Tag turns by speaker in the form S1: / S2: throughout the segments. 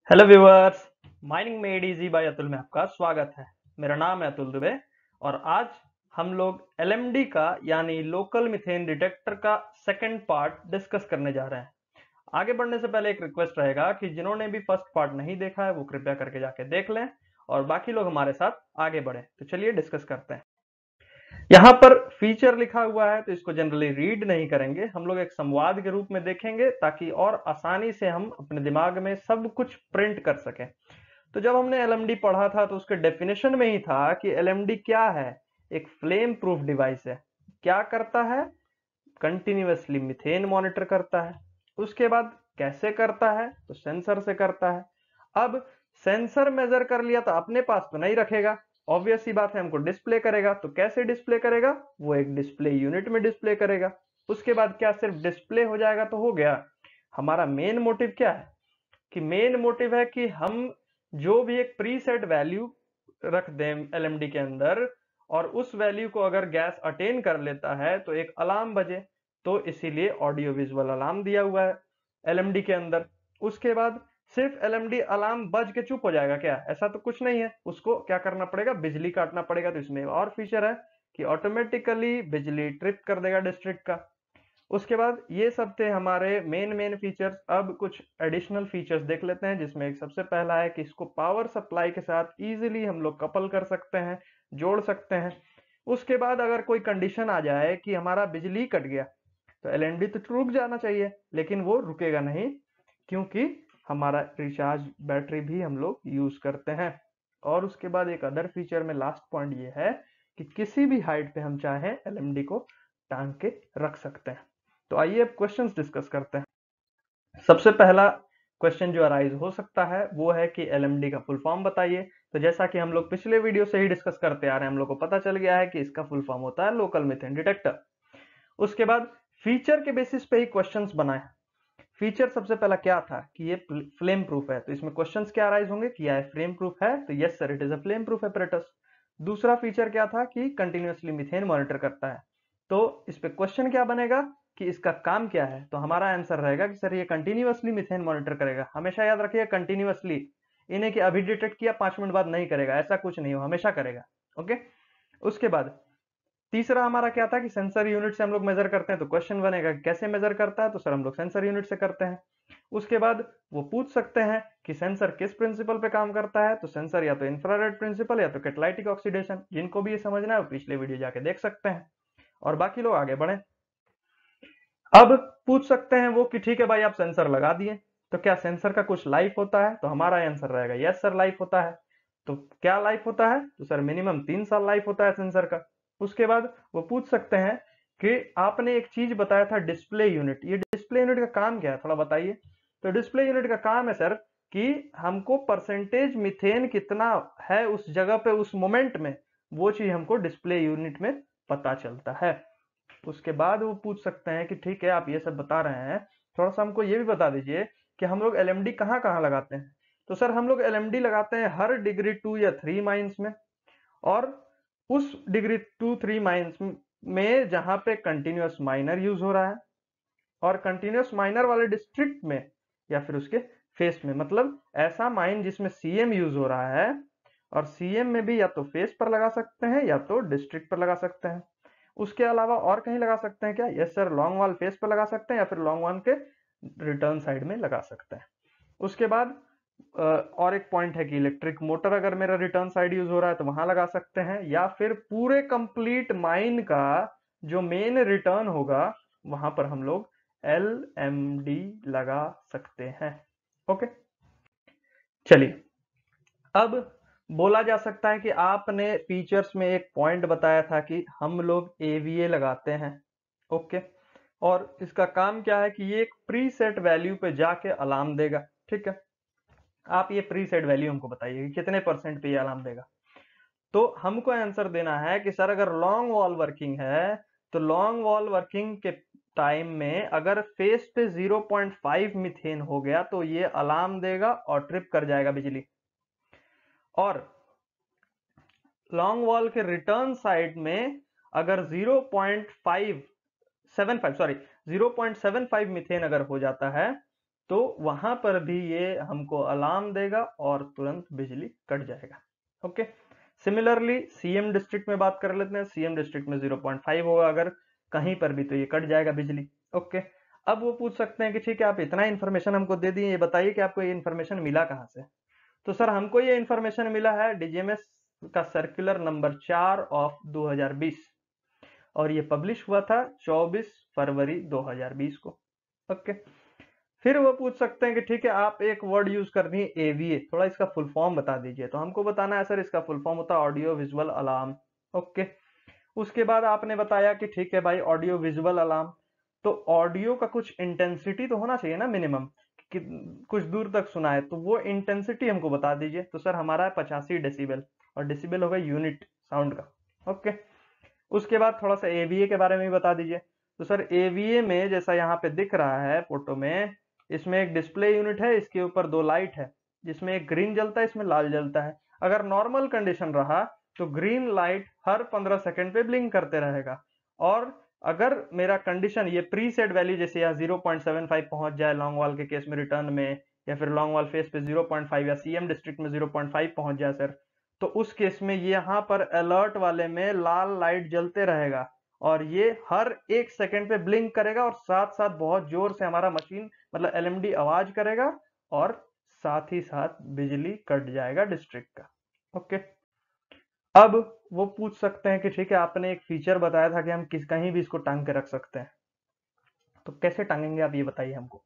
S1: Hello viewers, mining made easy by Atul में आपका स्वागत है। मेरा नाम है अतुल दुबे और आज हम लोग एलएमडी का यानी लोकल मीथेन डिटेक्टर का सेकंड पार्ट डिस्कस करने जा रहे हैं। आगे बढ़ने से पहले एक रिक्वेस्ट रहेगा कि जिन्होंने भी फर्स्ट पार्ट नहीं देखा है वो कृपया करके जाके देख लें और बाकी लोग हमारे साथ आगे बढ़े। तो चलिए डिस्कस करते हैं। यहाँ पर फीचर लिखा हुआ है तो इसको जनरली रीड नहीं करेंगे, हम लोग एक संवाद के रूप में देखेंगे ताकि और आसानी से हम अपने दिमाग में सब कुछ प्रिंट कर सकें। तो जब हमने एलएमडी पढ़ा था तो उसके डेफिनेशन में ही था कि एलएमडी क्या है, एक फ्लेम प्रूफ डिवाइस है। क्या करता है? कंटिन्यूअसली मीथेन मॉनिटर करता है। उसके बाद कैसे करता है? तो सेंसर से करता है। अब सेंसर मेजर कर लिया तो अपने पास तो नहीं रखेगा, ऑब्वियस सी बात है, हमको डिस्प्ले करेगा। तो कैसे डिस्प्ले करेगा? वो एक डिस्प्ले यूनिट में डिस्प्ले करेगा। उसके बाद क्या सिर्फ डिस्प्ले हो जाएगा तो हो गया? हमारा मेन मोटिव क्या है? कि मेन मोटिव है कि हम जो भी एक प्रीसेट वैल्यू रख दें एलएमडी के अंदर और उस वैल्यू को अगर गैस अटेन कर लेता है तो एक अलार्म बजे। तो इसीलिए ऑडियो विजुअल अलार्म दिया हुआ है एलएमडी के अंदर। उसके बाद सिर्फ एलएमडी अलार्म बज के चुप हो जाएगा क्या? ऐसा तो कुछ नहीं है, उसको क्या करना पड़ेगा? बिजली काटना पड़ेगा। तो इसमें और फीचर है कि ऑटोमेटिकली बिजली ट्रिप कर देगा डिस्ट्रिक्ट का। उसके बाद ये सब थे हमारे मेन फीचर्स। अब कुछ एडिशनल फीचर्स देख लेते हैं, जिसमें एक सबसे पहला है कि इसको पावर सप्लाई के साथ इजीली हम लोग कपल कर सकते हैं, जोड़ सकते हैं। उसके बाद अगर कोई कंडीशन आ जाए कि हमारा बिजली कट गया तो एलएनडी तो रुक जाना चाहिए, लेकिन वो रुकेगा नहीं क्योंकि हमारा रिचार्ज बैटरी भी हम लोग यूज करते हैं। और उसके बाद एक अदर फीचर में लास्ट पॉइंट ये है कि किसी भी हाइट पे हम चाहें एलएमडी को टांग के रख सकते हैं। तो आइए अब क्वेश्चंस डिस्कस करते हैं। सबसे पहला क्वेश्चन जो अराइज हो सकता है वो है कि एलएमडी का फुल फॉर्म बताइए। तो जैसा कि हम लोग पिछले वीडियो से ही डिस्कस करते आ रहे हैं, हम लोग को पता चल गया है कि इसका फुल फॉर्म होता है लोकल मीथेन डिटेक्टर। उसके बाद फीचर के बेसिस पे ही क्वेश्चंस बनाए। फीचर सबसे पहला क्या था कि ये फ्लेम प्रूफ है। तो इसमें क्वेश्चंस क्या अराइज होंगे कि यह फ्लेम प्रूफ है? तो yes sir, it is a flame proof apparatus. दूसरा फीचर क्या था कि कंटिन्यूअसली मीथेन मॉनिटर करता है। तो इस पे क्वेश्चन क्या बनेगा कि इसका काम क्या है? तो हमारा आंसर रहेगा कि सर ये कंटिन्यूअसली मीथेन मॉनिटर करेगा। हमेशा याद रखिए कंटिन्यूअसली, इन्हें कि अभी डिटेक्ट किया 5 मिनट बाद नहीं करेगा, ऐसा कुछ नहीं हो, हमेशा करेगा। ओके। उसके बाद तीसरा हमारा क्या था कि सेंसर यूनिट से हम लोग मेजर करते हैं। तो क्वेश्चन बनेगा कैसे मेजर करता है? तो सर हम लोग सेंसर यूनिट से करते हैं। उसके बाद वो पूछ सकते हैं कि सेंसर किस प्रिंसिपल पे काम करता है? तो सेंसर या तो इंफ्रारेड प्रिंसिपल या तो कैटालाइटिक ऑक्सीडेशन। जिनको भी ये समझना है वो पिछले वीडियो जाके देख सकते हैं और बाकी लोग आगे बढ़े। अब पूछ सकते हैं वो कि ठीक है भाई आप सेंसर लगा दिए, तो क्या सेंसर का कुछ लाइफ होता है? तो हमारा आंसर रहेगा यस सर लाइफ होता है। तो क्या लाइफ होता है? तो सर मिनिमम 3 साल लाइफ होता है सेंसर का। उसके बाद वो पूछ सकते हैं कि आपने एक चीज बताया था डिस्प्ले यूनिट, ये डिस्प्ले यूनिट का काम क्या है थोड़ा बताइए। तो डिस्प्ले यूनिट का काम है सर कि हमको परसेंटेज मीथेन कितना है उस जगह पे उस मोमेंट में, वो चीज हमको डिस्प्ले यूनिट में पता चलता है। उसके बाद वो पूछ सकते हैं कि ठीक है आप ये सब बता रहे हैं, थोड़ा सा हमको ये भी बता दीजिए कि हम लोग एलएमडी कहाँ कहाँ लगाते हैं। तो सर हम लोग एलएमडी लगाते हैं हर डिग्री 2 या 3 माइंस में, और उस डिग्री 2 3 माइंस में जहां पे कंटिन्यूअस माइनर यूज हो रहा है, और कंटिन्यूअस माइनर वाले डिस्ट्रिक्ट में या फिर उसके फेस में, मतलब ऐसा माइन जिसमें सीएम यूज हो रहा है, और सीएम में भी या तो फेस पर लगा सकते हैं या तो डिस्ट्रिक्ट पर लगा सकते हैं। उसके अलावा और कहीं लगा सकते हैं क्या? यस सर, लॉन्ग वाल फेस पर लगा सकते हैं या फिर लॉन्ग वन के रिटर्न साइड में लगा सकते हैं। उसके बाद और एक पॉइंट है कि इलेक्ट्रिक मोटर अगर मेरा रिटर्न साइड यूज हो रहा है तो वहां लगा सकते हैं, या फिर पूरे कंप्लीट माइन का जो मेन रिटर्न होगा वहां पर हम लोग एल एम डी लगा सकते हैं। ओके, चलिए अब बोला जा सकता है कि आपने फीचर्स में एक पॉइंट बताया था कि हम लोग एवीए लगाते हैं। ओके, और इसका काम क्या है कि ये एक प्रीसेट वैल्यू पे जाके अलार्म देगा। ठीक है, आप ये प्रीसेट वैल्यू हमको बताइए कि कितने परसेंट पे ये अलार्म देगा। तो हमको आंसर देना है कि सर अगर लॉन्ग वॉल वर्किंग है तो लॉन्ग वॉल वर्किंग के टाइम में अगर फेस पे 0.5 मीथेन हो गया तो ये अलार्म देगा और ट्रिप कर जाएगा बिजली। और लॉन्ग वॉल के रिटर्न साइड में अगर 0.75 मीथेन अगर हो जाता है तो वहां पर भी ये हमको अलार्म देगा और तुरंत बिजली कट जाएगा। ओके, सिमिलरली सीएम डिस्ट्रिक्ट में बात कर लेते हैं। सीएम डिस्ट्रिक्ट में 0.5 होगा अगर कहीं पर भी, तो ये कट जाएगा बिजली। ओके, अब वो पूछ सकते हैं कि ठीक है आप इतना इन्फॉर्मेशन हमको दे दिए, ये बताइए कि आपको ये इन्फॉर्मेशन मिला कहाँ से। तो सर हमको ये इन्फॉर्मेशन मिला है डीजीएमएस का सर्कुलर नंबर 4 ऑफ 2020 और ये पब्लिश हुआ था 24 फरवरी 2020 को। ओके, फिर वो पूछ सकते हैं कि ठीक है आप एक वर्ड यूज कर दिए एवीए, थोड़ा इसका फुल फॉर्म बता दीजिए। तो हमको बताना है सर इसका फुल फॉर्म होता है ऑडियो विजुअल अलार्म। ओके, उसके बाद आपने बताया कि ठीक है भाई ऑडियो विजुअल अलार्म, तो ऑडियो का कुछ इंटेंसिटी तो होना चाहिए ना मिनिमम, कि कुछ दूर तक सुना है, तो वो इंटेंसिटी हमको बता दीजिए। तो सर हमारा है 85 डेसिबल, और डेसिबल होगा यूनिट साउंड का। ओके, उसके बाद थोड़ा सा एवीए के बारे में भी बता दीजिए। तो सर एवीए में जैसा यहाँ पे दिख रहा है फोटो में, इसमें एक डिस्प्ले यूनिट है, इसके ऊपर दो लाइट है, जिसमें एक ग्रीन जलता है, इसमें लाल जलता है। अगर नॉर्मल कंडीशन रहा तो ग्रीन लाइट हर 15 सेकंड पे ब्लिंक करते रहेगा, और अगर मेरा कंडीशन ये प्री सेट वैल्यू जैसे यहाँ 0.75 पहुंच जाए लॉन्ग वॉल के केस में रिटर्न में, या फिर लॉन्ग वॉल फेस पे 0.5 या सीएम डिस्ट्रिक्ट में 0.5 पहुंच जाए सर, तो उस केस में ये यहाँ पर अलर्ट वाले में लाल लाइट जलते रहेगा, और ये हर 1 सेकंड पे ब्लिंक करेगा, और साथ साथ बहुत जोर से हमारा मशीन मतलब एलएमडी आवाज करेगा, और साथ ही साथ बिजली कट जाएगा डिस्ट्रिक्ट का। ओके, अब वो पूछ सकते हैं कि ठीक है आपने एक फीचर बताया था कि हम कहीं भी इसको टांग के रख सकते हैं, तो कैसे टांगेंगे आप ये बताइए हमको।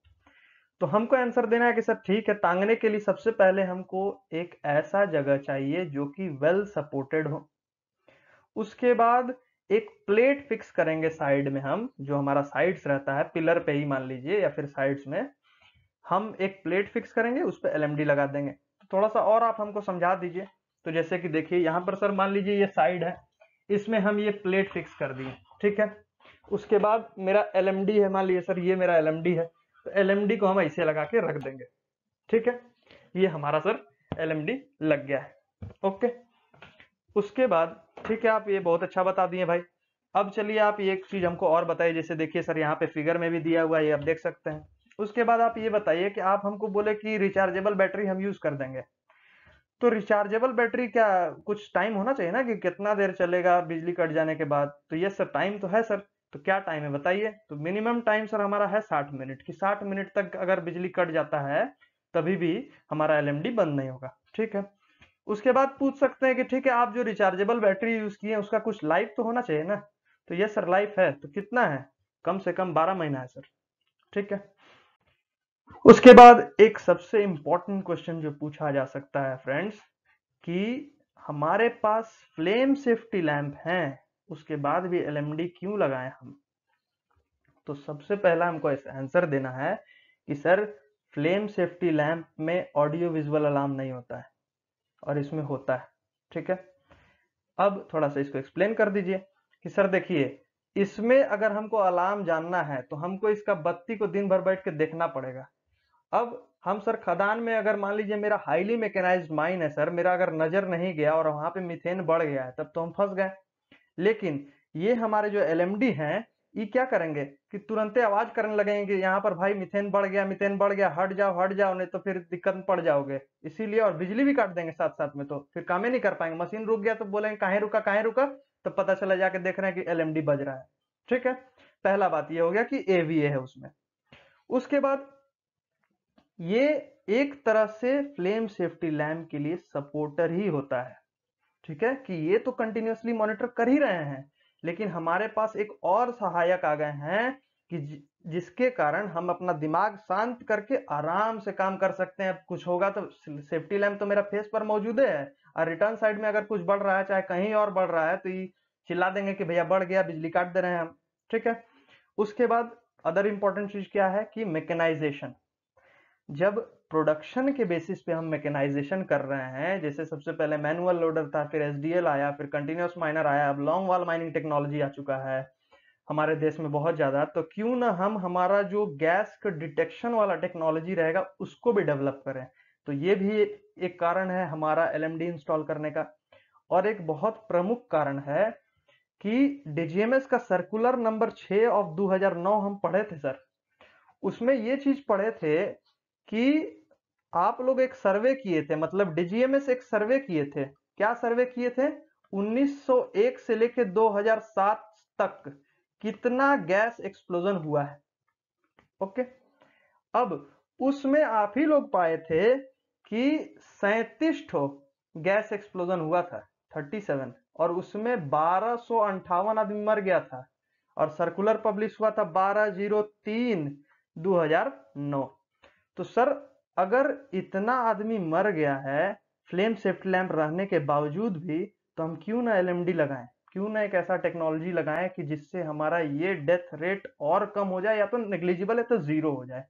S1: तो हमको आंसर देना है कि सर ठीक है, टांगने के लिए सबसे पहले हमको एक ऐसा जगह चाहिए जो कि वेल सपोर्टेड हो। उसके बाद एक प्लेट फिक्स करेंगे साइड में, हम जो हमारा साइड्स रहता है पिलर पे ही मान लीजिए या फिर साइड्स में, हम एक प्लेट फिक्स करेंगे, उस पर एलएमडी लगा देंगे। तो थोड़ा सा और आप हमको समझा दीजिए। तो जैसे कि देखिए यहाँ पर सर मान लीजिए ये साइड है, इसमें हम ये प्लेट फिक्स कर दिए, ठीक है। उसके बाद मेरा एलएमडी है, मान लीजिए सर ये मेरा एलएमडी है, तो एलएमडी को हम ऐसे लगा के रख देंगे, ठीक है। ये हमारा सर एलएमडी लग गया है। ओके, उसके बाद ठीक है आप ये बहुत अच्छा बता दिए भाई। अब चलिए आप ये एक चीज हमको और बताइए, जैसे देखिए सर यहाँ पे फिगर में भी दिया हुआ है, ये आप देख सकते हैं। उसके बाद आप ये बताइए कि आप हमको बोले कि रिचार्जेबल बैटरी हम यूज कर देंगे, तो रिचार्जेबल बैटरी क्या कुछ टाइम होना चाहिए ना, कि कितना देर चलेगा बिजली कट जाने के बाद। तो ये सर टाइम तो है सर, तो क्या टाइम है बताइए। तो मिनिमम टाइम सर हमारा है 60 मिनट, कि 60 मिनट तक अगर बिजली कट जाता है तभी भी हमारा एलएमडी बंद नहीं होगा, ठीक है। उसके बाद पूछ सकते हैं कि ठीक है आप जो रिचार्जेबल बैटरी यूज किए उसका कुछ लाइफ तो होना चाहिए ना। तो ये सर लाइफ है, तो कितना है, कम से कम 12 महीना है सर, ठीक है। उसके बाद एक सबसे इंपॉर्टेंट क्वेश्चन जो पूछा जा सकता है फ्रेंड्स, कि हमारे पास फ्लेम सेफ्टी लैंप हैं, उसके बाद भी एलएमडी क्यों लगाएं हम। तो सबसे पहला हमको आंसर देना है कि सर फ्लेम सेफ्टी लैंप में ऑडियो विजुअल अलार्म नहीं होता है, और इसमें होता है, ठीक है। अब थोड़ा सा इसको एक्सप्लेन कर दीजिए कि सर देखिए इसमें अगर हमको अलार्म जानना है तो हमको इसका बत्ती को दिन भर बैठ के देखना पड़ेगा। अब हम सर खदान में अगर मान लीजिए मेरा हाईली मैकेनाइज्ड माइन है सर, मेरा अगर नजर नहीं गया और वहां पे मीथेन बढ़ गया है तब तो हम फंस गए। लेकिन ये हमारे जो एलएमडी हैं ये क्या करेंगे कि तुरंते आवाज करने लगेंगे कि यहाँ पर भाई मीथेन बढ़ गया, मीथेन बढ़ गया, हट जाओ नहीं तो फिर दिक्कत में पड़ जाओगे। इसीलिए और बिजली भी काट देंगे साथ साथ में, तो फिर काम ही नहीं कर पाएंगे। मशीन रुक गया तो बोलेंगे काहे रुका, तो पता चला जाके देख रहे हैं कि एलएमडी बज रहा है, ठीक है। पहला बात ये हो गया कि एवीए है उसमें। उसके बाद ये एक तरह से फ्लेम सेफ्टी लैंप के लिए सपोर्टर ही होता है, ठीक है, कि ये तो कंटिन्यूअसली मॉनिटर कर ही रहे हैं, लेकिन हमारे पास एक और सहायक आ गए हैं कि जिसके कारण हम अपना दिमाग शांत करके आराम से काम कर सकते हैं। कुछ होगा तो सेफ्टी लैंप तो मेरा फेस पर मौजूद है, और रिटर्न साइड में अगर कुछ बढ़ रहा है चाहे कहीं और बढ़ रहा है तो ये चिल्ला देंगे कि भैया बढ़ गया, बिजली काट दे रहे हैं हम, ठीक है। उसके बाद अदर इंपॉर्टेंट चीज क्या है कि मैकेनाइजेशन। जब प्रोडक्शन के बेसिस पे हम मैकेनाइजेशन कर रहे हैं, जैसे सबसे पहले मैनुअल लोडर था, फिर एसडीएल आया, फिर कंटिन्यूअस माइनर आया, अब लॉन्ग वॉल माइनिंग टेक्नोलॉजी आ चुका है हमारे देश में बहुत ज्यादा, तो क्यों ना हम हमारा जो गैस का डिटेक्शन वाला टेक्नोलॉजी रहेगा उसको भी डेवलप करें। तो ये भी एक कारण है हमारा एलएमडी इंस्टॉल करने का। और एक बहुत प्रमुख कारण है कि डीजीएमएस का सर्कुलर नंबर 6 ऑफ 2009 हम पढ़े थे सर, उसमें ये चीज पढ़े थे कि आप लोग एक सर्वे किए थे, मतलब डीजीएमएस एक सर्वे किए थे। क्या सर्वे किए थे? 1901 से लेके 2007 तक कितना गैस एक्सप्लोजन हुआ है। ओके, अब उसमें आप ही लोग पाए थे कि 37 ठो गैस एक्सप्लोजन हुआ था, 37, और उसमें 1258 आदमी मर गया था, और सर्कुलर पब्लिश हुआ था 12/03/2009। तो सर, अगर इतना आदमी मर गया है फ्लेम सेफ्टी लैंप रहने के बावजूद भी, तो हम क्यों ना एलएमडी लगाएं, क्यों ना एक ऐसा टेक्नोलॉजी लगाएं कि जिससे हमारा ये डेथ रेट और कम हो जाए, या तो नेग्लिजिबल है तो जीरो हो जाए।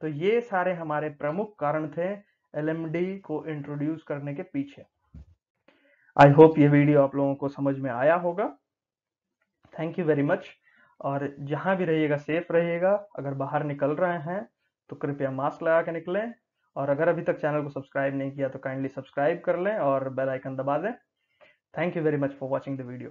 S1: तो ये सारे हमारे प्रमुख कारण थे एलएमडी को इंट्रोड्यूस करने के पीछे। आई होप ये वीडियो आप लोगों को समझ में आया होगा। Thank you very much. और जहां भी रहिएगा सेफ रहिएगा। अगर बाहर निकल रहे हैं तो कृपया मास्क लगा के निकलें, और अगर अभी तक चैनल को सब्सक्राइब नहीं किया तो काइंडली सब्सक्राइब कर लें और बेल आइकन दबा दें। Thank you very much for watching the video.